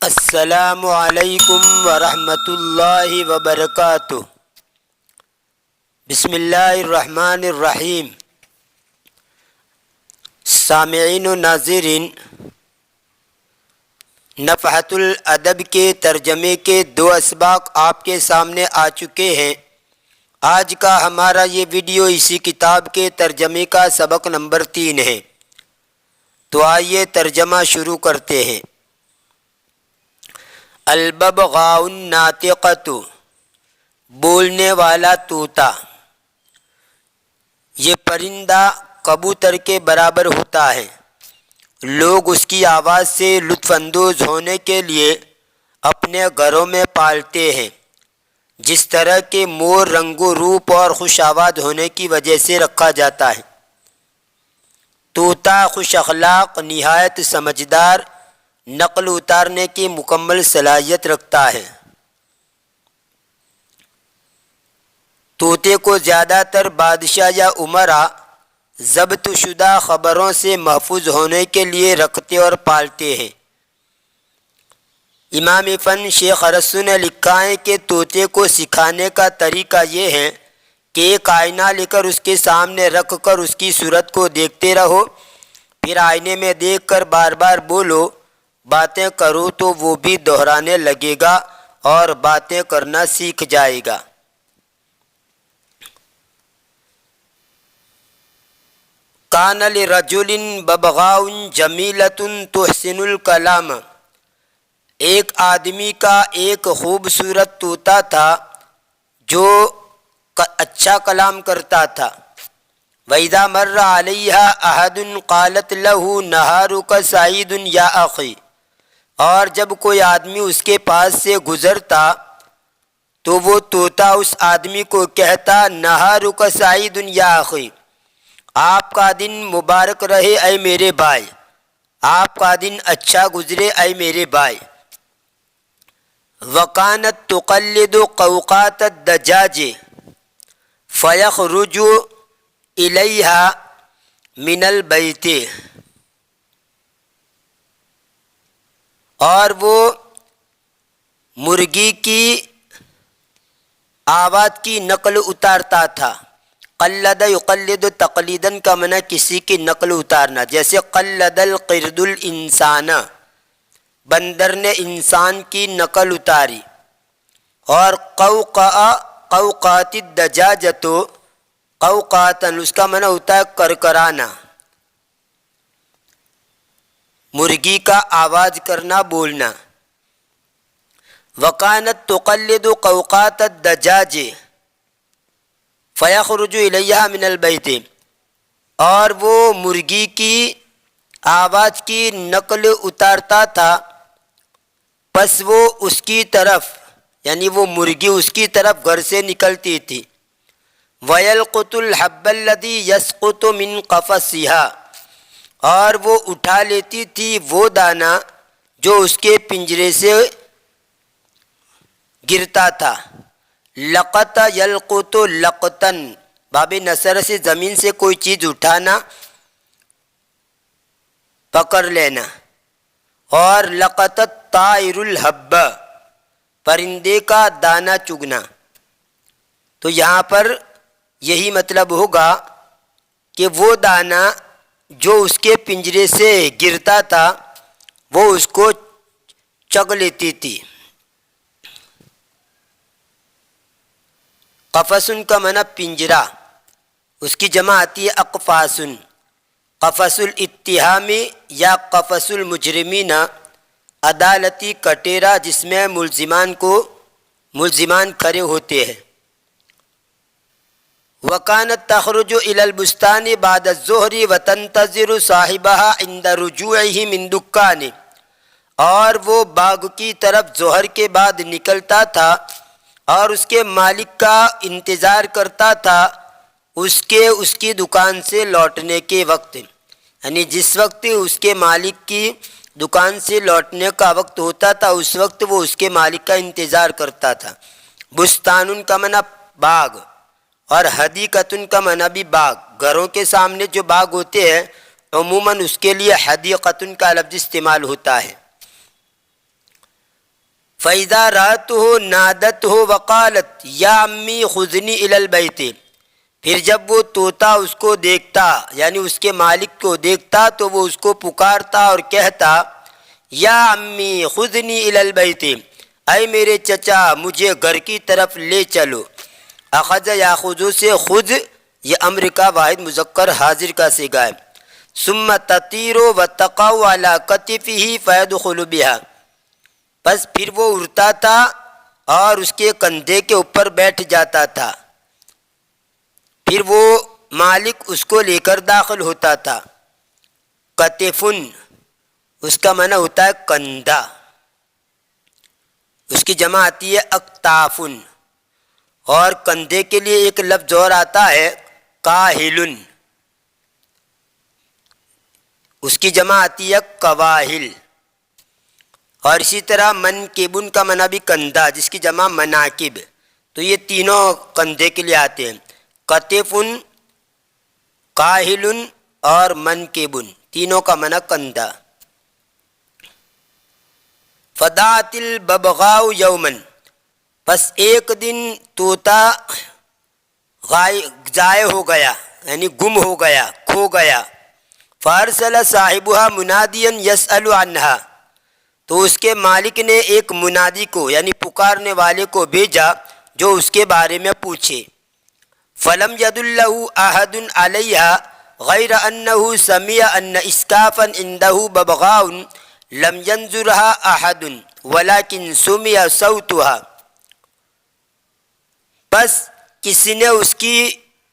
السلام علیکم ورحمۃ اللہ وبرکاتہ۔ بسم اللہ الرحمن الرحیم۔ سامعین و ناظرین، نفحۃ الادب کے ترجمے کے 2 اسباق آپ کے سامنے آ چکے ہیں۔ آج کا ہمارا یہ ویڈیو اسی کتاب کے ترجمے کا سبق نمبر 3 ہے۔ تو آئیے ترجمہ شروع کرتے ہیں۔ الببغاء الناطقۃ، بولنے والا طوطا۔ یہ پرندہ کبوتر کے برابر ہوتا ہے۔ لوگ اس کی آواز سے لطف اندوز ہونے کے لیے اپنے گھروں میں پالتے ہیں، جس طرح کے مور رنگ و روپ اور خوش آواز ہونے کی وجہ سے رکھا جاتا ہے۔ طوطا خوش اخلاق، نہایت سمجھدار، نقل اتارنے کی مکمل صلاحیت رکھتا ہے۔ طوطے کو زیادہ تر بادشاہ یا امراء ضبط شدہ خبروں سے محفوظ ہونے کے لیے رکھتے اور پالتے ہیں۔ امام فن شیخ ارسطو نے لکھا ہے کہ طوطے کو سکھانے کا طریقہ یہ ہے کہ ایک آئینہ لے کر اس کے سامنے رکھ کر اس کی صورت کو دیکھتے رہو، پھر آئینے میں دیکھ کر بار بار بولو، باتیں کرو تو وہ بھی دہرانے لگے گا اور باتیں کرنا سیکھ جائے گا۔ کان لرجل ببغاء جمیلۃ تحسن الکلام، ایک آدمی کا ایک خوبصورت طوطا تھا جو اچھا کلام کرتا تھا۔ وَإِذَا مَرَّ عَلَيْهَا أَحَدٌ قَالَتْ لَهُ نَهَارُكَ سَعِيدٌ يَا أَخِي، اور جب کوئی آدمی اس کے پاس سے گزرتا تو وہ طوطا اس آدمی کو کہتا، نَهَارُكَ سَعِيدٌ يَا أَخِي، آپ کا دن مبارک رہے اے میرے بھائی، آپ کا دن اچھا گزرے اے میرے بھائی۔ وَكَانَتْ تُقَلِّدُ قَوْقَاتَ الدَّجَاجِ فَيَخْرُجُ إِلَيْهَا مِنَ الْبَيْتِ، اور وہ مرغی کی آواز کی نقل اتارتا تھا۔ قلد یقلد تقلیدن کا معنی کسی کی نقل اتارنا، جیسے قلد القرد الانسان، بندر نے انسان کی نقل اتاری۔ اور قوقعت الدجاجۃ قوقعتن، اس کا معنی ہوتا ہے کرکرانا، مرغی کا آواز کرنا، بولنا۔ وَكَانَتْ تُقَلِّدُ قَوْقَاتَ الدَّجَاجِ فَيَخْرُجُ إِلَيْهَا مِنَ الْبَيْتِ، اور وہ مرغی کی آواز کی نقل اتارتا تھا، پس وہ اس کی طرف، یعنی وہ مرغی اس کی طرف گھر سے نکلتی تھی۔ وَيَلْقُطُ الْحَبَّ الَّذِي يَسْقُطُ مِنْ قَفَصِهَا، اور وہ اٹھا لیتی تھی وہ دانہ جو اس کے پنجرے سے گرتا تھا۔ لقط یلقط لقطن، باب نصر سے زمین سے کوئی چیز اٹھانا، پکڑ لینا۔ اور لقط الطائر الحب، پرندے کا دانہ چگنا۔ تو یہاں پر یہی مطلب ہوگا کہ وہ دانہ جو اس کے پنجرے سے گرتا تھا وہ اس کو چگ لیتی تھی۔ قفصن کا معنی پنجرہ، اس کی جمع آتی ہے اقفاسن۔ قفص الاتہام یا قفص المجرمین، عدالتی کٹیرا جس میں ملزمان کھڑے ہوتے ہیں۔ وَكَانَتْ تَخْرُجُ إِلَى الْبُسْتَانِ بَعْدَ الظُّهْرِ وَتَنْتَظِرُ صَاحِبَهَا عِنْدَ رُجُوعِهِ مِنْ دُكَّانِ، اور وہ باغ کی طرف ظہر کے بعد نکلتا تھا اور اس کے مالک کا انتظار کرتا تھا اس کی دکان سے لوٹنے کے وقت، یعنی جس وقت اس کے مالک کی دکان سے لوٹنے کا وقت ہوتا تھا اس وقت وہ اس کے مالک کا انتظار کرتا تھا۔ بستان کا معنی باغ، اور حدیقتن کا معنی بھی باغ، گھروں کے سامنے جو باغ ہوتے ہیں عموماً اس کے لیے حدیقتن کا لفظ استعمال ہوتا ہے۔ فَإِذَا رَأَتْهُ نَادَتْهُ وَقَالَتْ يَا عَمِّي خُذْنِي إِلَى الْبَيْتِ، پھر جب وہ طوطا اس کو دیکھتا یعنی اس کے مالک کو دیکھتا تو وہ اس کو پکارتا اور کہتا یا امی خذنی الی البیت، اے میرے چچا مجھے گھر کی طرف لے چلو۔ اخذ یاخذ سے خذ یہ امر کا واحد مذکر حاضر کا صیغہ ہے۔ ثم تطیر وتقع علی کتفہ فیدخل بها، بس پھر وہ اڑتا تھا اور اس کے کندھے کے اوپر بیٹھ جاتا تھا، پھر وہ مالک اس کو لے کر داخل ہوتا تھا۔ کتفن اس کا معنی ہوتا ہے کندھا، اس کی جمع آتی ہے اکتافن، اور کندھے کے لیے ایک لفظ اور آتا ہے کاہلن، اس کی جمع آتی ہے کواہل، اور اسی طرح منکبن کا معنی بھی کندھا جس کی جمع مناکب، تو یہ تینوں کندھے کے لیے آتے ہیں، کتفن، کاہلن اور منکبن، تینوں کا معنی کندھا۔ فدعت الببغاء یوما، پس ایک دن طوطا ضائع ہو گیا یعنی گم ہو گیا، کھو گیا۔ فارسل صاحبها منادیا یسأل عنها، تو اس کے مالک نے ایک منادی کو یعنی پکارنے والے کو بھیجا جو اس کے بارے میں پوچھے۔ فلم يدل له احد عليها غير انه سمع ان اسكافا عنده ببغاء لم ينظرها احد ولكن سمع صوتها، بس کسی نے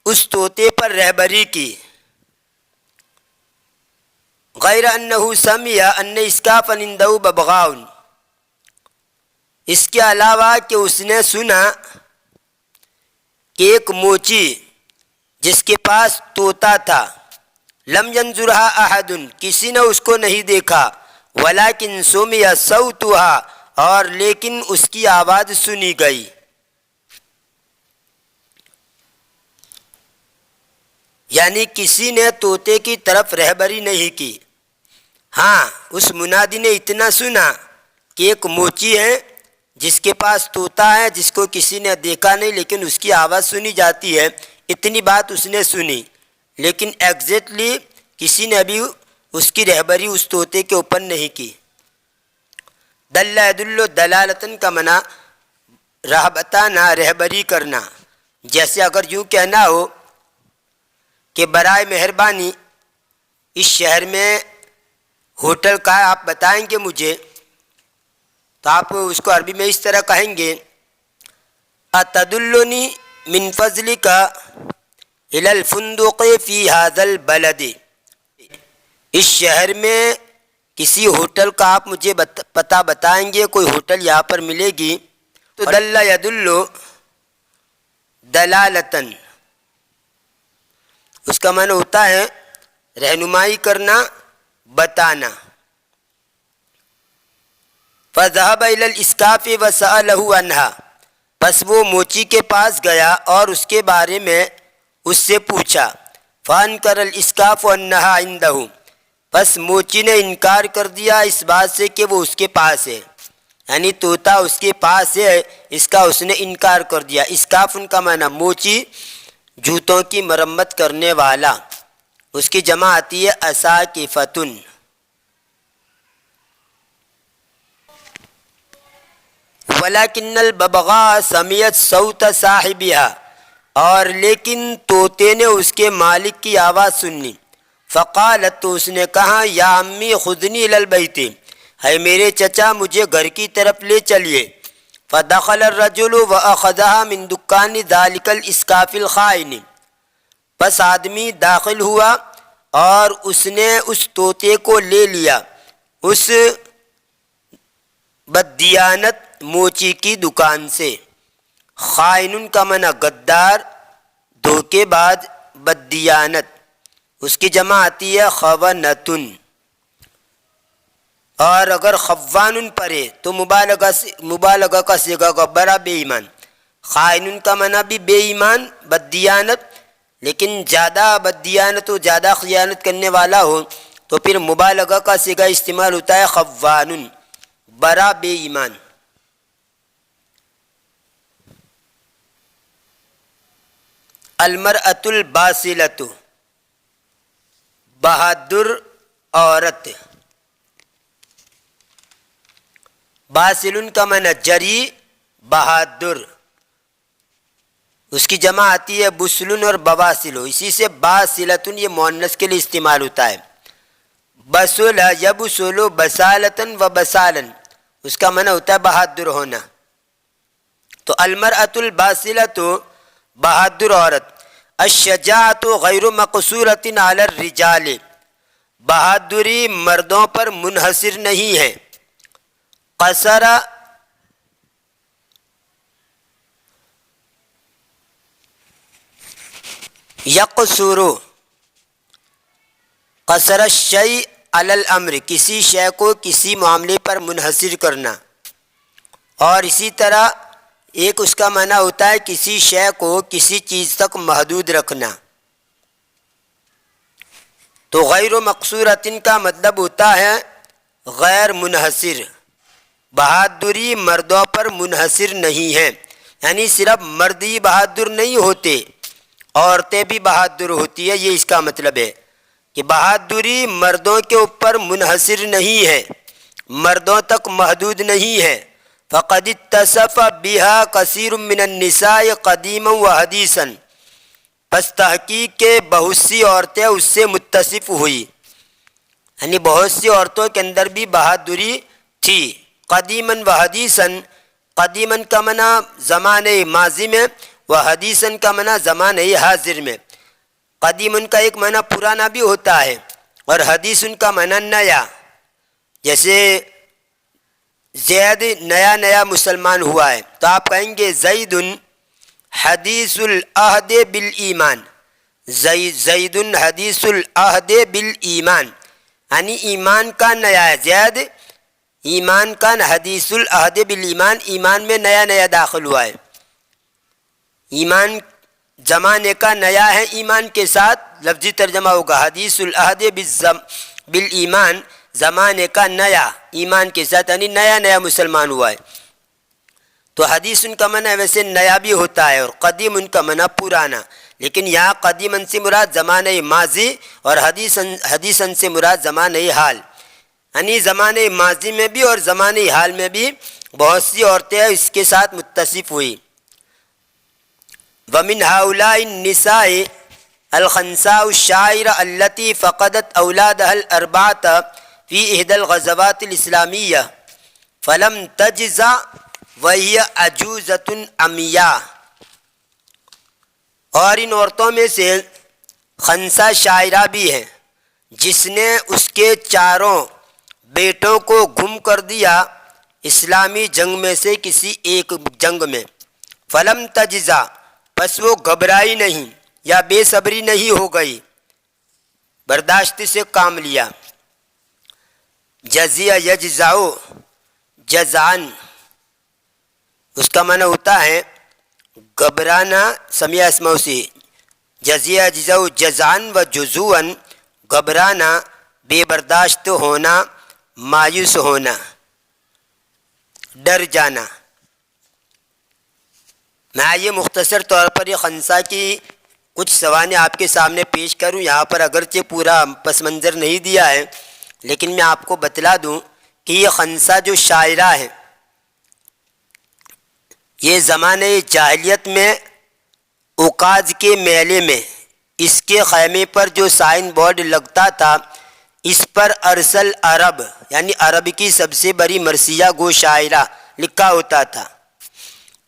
اس طوطے پر رہبری کی، غیر انه سمع ان اسكافا عنده ببغاء، اس کے علاوہ کہ اس نے سنا کہ ایک موچی جس کے پاس طوطا تھا، لم ينظرها احد کسی نے اس کو نہیں دیکھا، ولكن سمع صوتها اور لیکن اس کی آواز سنی گئی۔ یعنی کسی نے طوطے کی طرف رہبری نہیں کی، ہاں اس منادی نے اتنا سنا کہ ایک موچی ہے جس کے پاس طوطا ہے جس کو کسی نے دیکھا نہیں لیکن اس کی آواز سنی جاتی ہے، اتنی بات اس نے سنی، لیکن ایگزیکٹلی کسی نے بھی اس کی رہبری اس طوطے کے اوپر نہیں کی۔ دل یدل دلالتن کا معنی راہ بتانا، رہبری کرنا، جیسے اگر یوں کہنا ہو کہ برائے مہربانی اس شہر میں ہوٹل کا ہے آپ بتائیں گے مجھے، تو آپ اس کو عربی میں اس طرح کہیں گے اتدلنی من فضلک الی الفندق فی ھذا البلد، اس شہر میں کسی ہوٹل کا آپ مجھے پتہ بتائیں گے، کوئی ہوٹل یہاں پر ملے گی، تو دل یدل دلالتن اس کا معنی ہوتا ہے رہنمائی کرنا، بتانا۔ فذهب الى الاسقاف وسأله عنها، پس وہ موچی کے پاس گیا اور اس کے بارے میں اس سے پوچھا۔ فانکر الاسقاف انها عنده، پس موچی نے انکار کر دیا اس بات سے کہ وہ اس کے پاس ہے، یعنی طوطا اس کے پاس ہے، اس کا اس نے انکار کر دیا۔ اسقاف ان کا معنی موچی، جوتوں کی مرمت کرنے والا، اس کی جمع آتی ہے اساقفتن۔ ولیکن الببغاء سمعت صوت صاحبها، اور لیکن طوطے نے اس کے مالک کی آواز سنی۔ فقالت، تو اس نے کہا یا امی خذنی الی البیت، ہے میرے چچا مجھے گھر کی طرف لے چلیے۔ فدخل الرجل واخذها من دکان ذلك الاسقاف الخائن، پس آدمی داخل ہوا اور اس نے اس طوطے کو لے لیا اس بددیانت موچی کی دکان سے۔ خائن کا معنی غدار، دھوکے باز، بددیانت، اس کی جمع آتی ہے خوانتن، اور اگر خوان پڑھے تو مبالغہ کا صیغہ کا بڑا بے ایمان۔ خائن کا معنی بھی بے ایمان، بددیانت، لیکن زیادہ بددیانت و زیادہ خیانت کرنے والا ہو تو پھر مبالغہ کا صیغہ استعمال ہوتا ہے خوان، بڑا بے ایمان۔ المرأۃ الباسلۃ، بہادر عورت. باسل کا معنی جری، بہادر. اس کی جمع آتی ہے بسلن اور بواسل، اسی سے باسلتن یہ مؤنث کے لیے استعمال ہوتا ہے. بسل یبسل بسالتن و بسالن، اس کا معنی ہوتا ہے بہادر ہونا. تو المرأۃ الباسلۃ بہادر عورت. الشجاعۃ غیر مقصورۃ علی الرجال، بہادری مردوں پر منحصر نہیں ہے. قصر یقصر، قصر الشیء علی الامر، کسی شے کو کسی معاملے پر منحصر کرنا. اور اسی طرح ایک اس کا معنی ہوتا ہے کسی شے کو کسی چیز تک محدود رکھنا. تو غیر مقصورۃ کا مطلب ہوتا ہے غیر منحصر. بہادری مردوں پر منحصر نہیں ہے، یعنی صرف مرد ہی بہادر نہیں ہوتے، عورتیں بھی بہادر ہوتی ہے. یہ اس کا مطلب ہے کہ بہادری مردوں کے اوپر منحصر نہیں ہے، مردوں تک محدود نہیں ہے. فقد اتصف بها کثیر من النساء قدیما و حدیثا، پس تحقیق کے بہت سی عورتیں اس سے متصف ہوئی، یعنی بہت سی عورتوں کے اندر بھی بہادری تھی. قدیما و حدیثا، قدیما کا معنی زمانے ماضی میں، و حدیثا کا معنی زمانے حاضر میں. قدیما کا ایک معنی پرانا بھی ہوتا ہے اور حدیث کا معنی نیا. جیسے زید نیا نیا مسلمان ہوا ہے تو آپ کہیں گے زید حدیث العہد بالایمان، زید حدیث العہد بالایمان، یعنی ایمان کا نیا ہے. زید ایمان کا حدیث العہد بالایمان، ایمان میں نیا نیا داخل ہوا ہے. ایمان زمانے کا نیا ہے، ایمان کے ساتھ لفظی ترجمہ ہوگا حدیث العہد بالایمان، زمانے کا نیا ایمان کے ساتھ، یعنی نیا نیا مسلمان ہوا ہے. تو حدیث ان کا معنی ویسے نیا بھی ہوتا ہے اور قدیم ان کا معنی پرانا، لیکن یہاں قدیمن سے مراد زمانہ ماضی اور حدیثن سے مراد زمانہ حال، یعنی زمانہ ماضی میں بھی اور زمانہ حال میں بھی بہت سی عورتیں اس کے ساتھ متصف ہوئی. ومن هؤلاء النساء الخنساء الشاعرة التي فقدت أولادها الأربعة في إحدى الغزوات الإسلامية فلم تجزع وهي عجوزة عمياء. اور ان عورتوں میں سے خنسا شاعرہ بھی ہے جس نے اس کے چاروں بیٹوں کو گم کر دیا اسلامی جنگ میں سے کسی ایک جنگ میں. فلم تجزع، بس وہ گھبرائی نہیں یا بے صبری نہیں ہو گئی، برداشت سے کام لیا. جزیہ یجزعو جزعن، اس کا معنی ہوتا ہے گھبرانا. سمیع اسماء سے جزیہ یجزعو جزعن و جزوعن، گھبرانا، بے برداشت ہونا، مایوس ہونا، ڈر جانا. میں یہ مختصر طور پر یہ خنسا کی کچھ سوانح آپ کے سامنے پیش کروں. یہاں پر اگرچہ پورا پس منظر نہیں دیا ہے لیکن میں آپ کو بتلا دوں کہ یہ خنسا جو شاعرہ ہے یہ زمانے جاہلیت میں عکاظ کے میلے میں اس کے خیمے پر جو سائن بورڈ لگتا تھا اس پر ارسل عرب، یعنی عرب کی سب سے بڑی مرثیہ گو شاعرہ لکھا ہوتا تھا.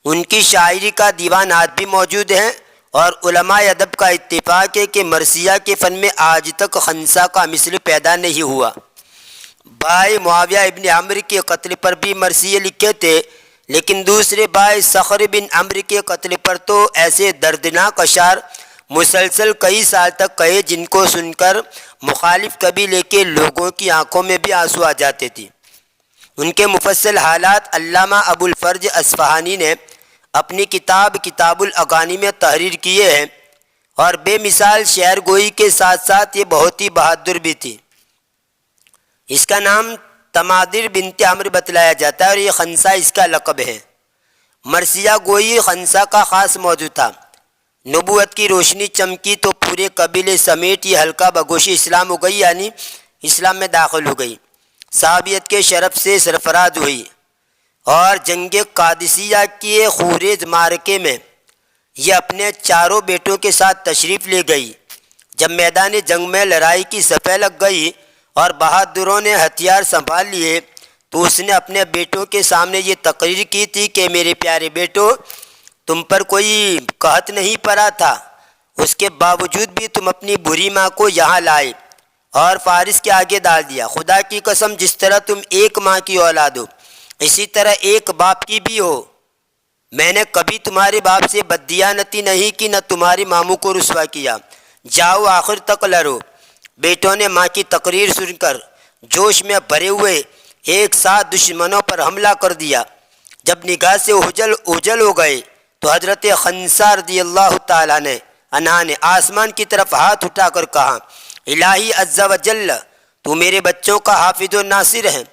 ان کی شاعری کا دیوانات بھی موجود ہیں اور علماء ادب کا اتفاق ہے کہ مرثیہ کے فن میں آج تک خنسا کا مثل پیدا نہیں ہوا. بھائی معاویہ ابن عمرو کے قتل پر بھی مرثیے لکھے تھے، لیکن دوسرے بھائی صخر بن عمرو کے قتل پر تو ایسے دردناک اشعار مسلسل کئی سال تک کہے جن کو سن کر مخالف قبیلے کے لوگوں کی آنکھوں میں بھی آنسو آ جاتے تھے. ان کے مفصل حالات علامہ ابو الفرج اصفہانی نے اپنی کتاب الاغانی میں تحریر کیے ہیں، اور بے مثال شعر گوئی کے ساتھ ساتھ یہ بہت ہی بہادر بھی تھی. اس کا نام تمادر بنت عمرو بتلایا جاتا ہے اور یہ خنسا اس کا لقب ہے. مرثیہ گوئی خنسا کا خاص موضوع تھا. نبوت کی روشنی چمکی تو پورے قبیلے سمیت یہ حلقہ بگوش اسلام ہو گئی، یعنی اسلام میں داخل ہو گئی، صحابیت کے شرف سے سرفراز ہوئی، اور جنگ قادسیہ کے خونریز معرکے میں یہ اپنے چاروں بیٹوں کے ساتھ تشریف لے گئی۔ جب میدان جنگ میں لڑائی کی صفیں لگ گئی اور بہادروں نے ہتھیار سنبھال لیے تو اس نے اپنے بیٹوں کے سامنے یہ تقریر کی تھی کہ میرے پیارے بیٹوں، تم پر کوئی قحط نہیں پڑا تھا، اس کے باوجود بھی تم اپنی بری ماں کو یہاں لائے اور فارس کے آگے ڈال دیا۔ خدا کی قسم، جس طرح تم ایک ماں کی اولاد ہو اسی طرح ایک باپ کی بھی ہو۔ میں نے کبھی تمہارے باپ سے بددیانتی نہیں کی، نہ تمہاری ماموں کو رسوا کیا۔ جاؤ آخر تک لڑو۔ بیٹوں نے ماں کی تقریر سن کر جوش میں بھرے ہوئے ایک ساتھ دشمنوں پر حملہ کر دیا۔ جب نگاہ سے اوجل ہو گئے تو حضرت خنسا رضی اللہ تعالیٰ عنہ نے آسمان کی طرف ہاتھ اٹھا کر کہا، الہی عز و جل، تو میرے بچوں کا حافظ و ناصر ہے،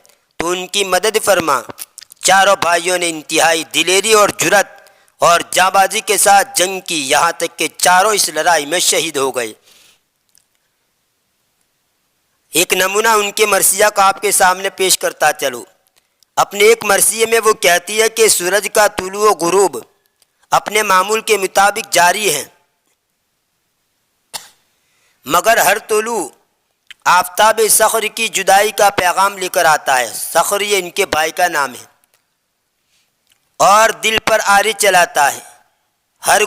تو ان کی مدد فرما۔ چاروں بھائیوں نے انتہائی دلیری اور جرأت اور جانبازی کے ساتھ جنگ کی، یہاں تک کہ چاروں اس لڑائی میں شہید ہو گئے۔ ایک نمونہ ان کے مرثیہ کا آپ کے سامنے پیش کرتا چلوں۔ اپنے ایک مرثیے میں وہ کہتی ہے کہ سورج کا طلوع و غروب اپنے معمول کے مطابق جاری ہے، مگر ہر طلوع آفتاب صخر کی جدائی کا پیغام لے کر آتا ہے۔ صخر یہ ان کے بھائی کا نام ہے، اور دل پر آری چلاتا ہے۔ ہر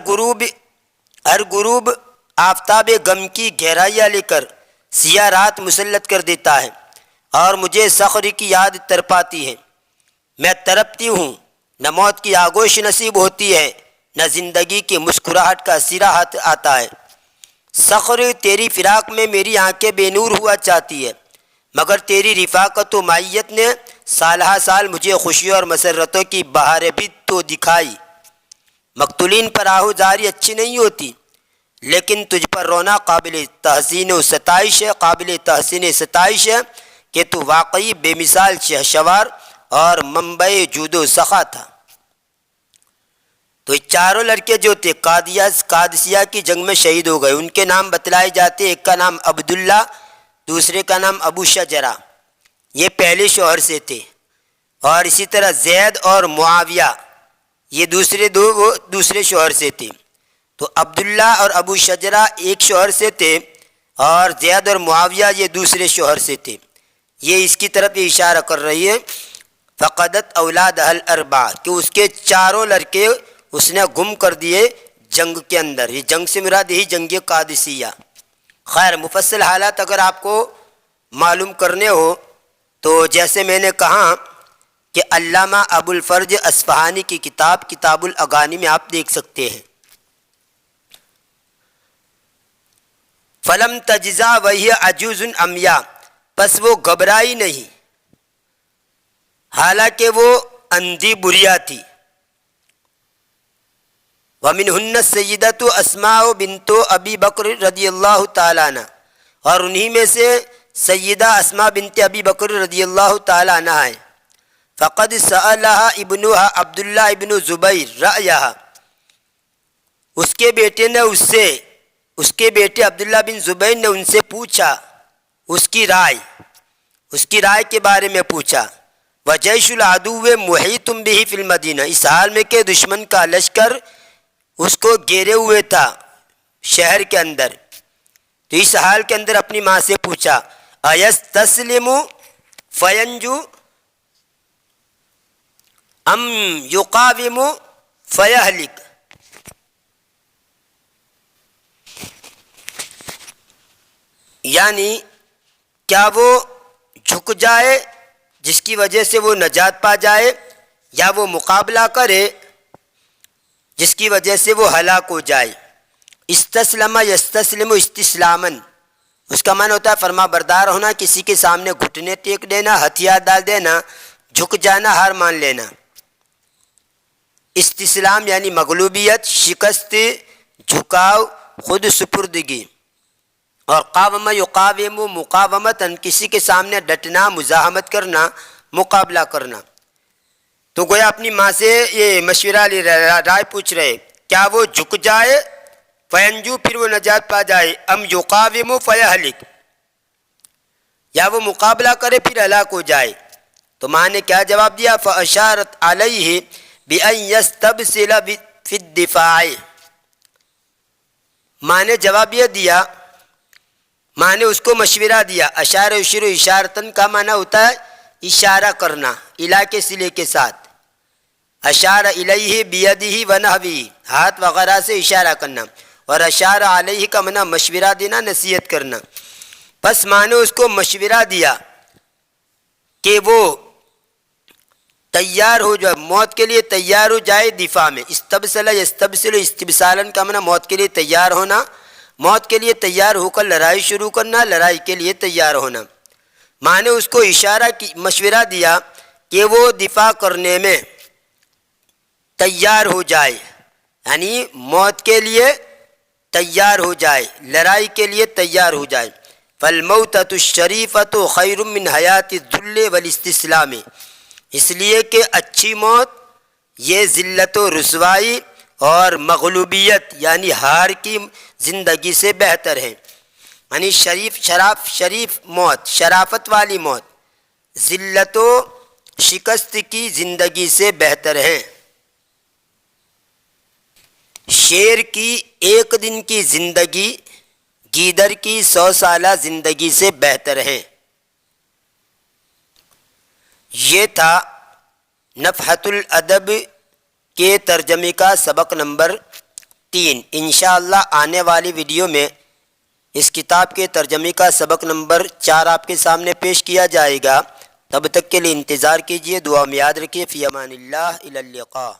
غروب آفتاب غم کی گہرائیاں لے کر سیاہ رات مسلط کر دیتا ہے اور مجھے صخر کی یاد تڑپاتی ہے۔ میں تڑپتی ہوں، نہ موت کی آگوش نصیب ہوتی ہے، نہ زندگی کی مسکراہٹ کا سرا آتا ہے۔ صخر، تیری فراق میں میری آنکھیں بے نور ہوا چاہتی ہے، مگر تیری رفاقت و معیت نے سالہ سال مجھے خوشیوں اور مسرتوں کی بہاریں بھی تو دکھائی۔ مقتولین پر آہوزاری اچھی نہیں ہوتی، لیکن تجھ پر رونا قابل تحسین و ستائش ہے، قابل تحسین ستائش ہے کہ تو واقعی بے مثال شہسوار اور منبع جود و سخا تھا۔ تو یہ چاروں لڑکے جو تھے قادسیہ کی جنگ میں شہید ہو گئے۔ ان کے نام بتلائے جاتے، ایک کا نام عبداللہ، دوسرے کا نام ابو شجرہ، یہ پہلے شوہر سے تھے، اور اسی طرح زید اور معاویہ، یہ دوسرے شوہر سے تھے۔ تو عبداللہ اور ابو شجرہ ایک شوہر سے تھے، اور زید اور معاویہ یہ دوسرے شوہر سے تھے۔ یہ اس کی طرف یہ اشارہ کر رہی ہے فقدت اولاد الاربع، کہ اس کے چاروں لڑکے اس نے گم کر دیے جنگ کے اندر۔ یہ جنگ سے مراد یہی جنگ قادسیہ۔ خیر، مفصل حالات اگر آپ کو معلوم کرنے ہو تو جیسے میں نے کہا کہ علامہ ابو الفرج اصفہانی کی کتاب الاغانی میں آپ دیکھ سکتے ہیں۔ فلم تجزا وہی عجوز عمیاء، پس وہ گھبرائی نہیں حالانکہ وہ اندھی بڑھیا تھی۔ ومنہن السیدۃ اسماء بنت ابی بکر رضی اللہ تعالیٰ عنہ، اور انہی میں سے سیدہ اسماء بنت ابی بکر رضی اللہ تعالیٰ عنہ ہے۔ فقد سألہا ابنہا عبداللہ ابن زبیر رأیہا، اس کے بیٹے عبداللہ بن زبیر نے ان سے پوچھا اس کی رائے کے بارے میں پوچھا۔ وجیش العدو محیط بہ فی المدینہ، اس حال میں کہ دشمن کا لشکر اس کو گھیرے ہوئے تھا شہر کے اندر، تو اس حال کے اندر اپنی ماں سے پوچھا ایستسلم فینجو ام یقاوم فیہلک، یعنی کیا وہ جھک جائے جس کی وجہ سے وہ نجات پا جائے، یا وہ مقابلہ کرے جس کی وجہ سے وہ ہلاک ہو جائے۔ استسلم یستسلم استسلاما، اس کا معنی ہوتا ہے فرما بردار ہونا، کسی کے سامنے گھٹنے ٹیک دینا، ہتھیار ڈال دینا، جھک جانا، ہار مان لینا۔ استسلام یعنی مغلوبیت، شکست، جھکاؤ، خود سپردگی۔ اور قاوم یقاوم مقاومتاً، کسی کے سامنے ڈٹنا، مزاحمت کرنا، مقابلہ کرنا۔ تو گویا اپنی ماں سے یہ مشورہ رائے پوچھ رہے، کیا وہ جھک جائے فینجو پھر وہ نجات پا جائے، ام یقاوم فیہلک یا وہ مقابلہ کرے پھر ہلاک ہو جائے۔ تو ماں نے کیا جواب دیا؟ فاشارت علیہ بان یستبسل فی الدفاع، ماں نے جواب یہ دیا، ماں نے اس کو مشورہ دیا۔ اشار یشیر اشارتن کا معنی ہوتا ہے اشارہ کرنا، الا کے صلے کے ساتھ، اشار الیہ بیدہ ونحوہ، ہاتھ وغیرہ سے اشارہ کرنا، اور اشار علیہ کا معنی مشورہ دینا، نصیحت کرنا۔ پس ماں نے اس کو مشورہ دیا کہ وہ تیار ہو جائے، موت کے لیے تیار ہو جائے دفاع میں۔ استبسل یستبسل استبسالن کا معنی موت کے لیے تیار ہونا، موت کے لیے تیار ہو کر لڑائی شروع کرنا، لڑائی کے لیے تیار ہونا۔ ماں نے اس کو مشورہ دیا کہ وہ دفاع کرنے میں تیار ہو جائے، یعنی موت کے لیے تیار ہو جائے، لڑائی کے لیے تیار ہو جائے۔ فالموتۃ الشریفۃ خیر من حیات الذل والاستسلام، اس لیے کہ اچھی موت یہ ذلت و رسوائی اور مغلوبیت یعنی ہار کی زندگی سے بہتر ہے، یعنی شریف موت، شرافت والی موت ذلت و شکست کی زندگی سے بہتر ہے۔ شیر کی ایک دن کی زندگی گیدڑ کی 100 سالہ زندگی سے بہتر ہے۔ یہ تھا نفحۃ الادب کے ترجمے کا سبق نمبر 3۔ انشاءاللہ آنے والی ویڈیو میں اس کتاب کے ترجمے کا سبق نمبر 4 آپ کے سامنے پیش کیا جائے گا۔ تب تک کے لیے انتظار کیجیے، دعا میں یاد رکھیے۔ فی امان اللہ، الی اللقاء۔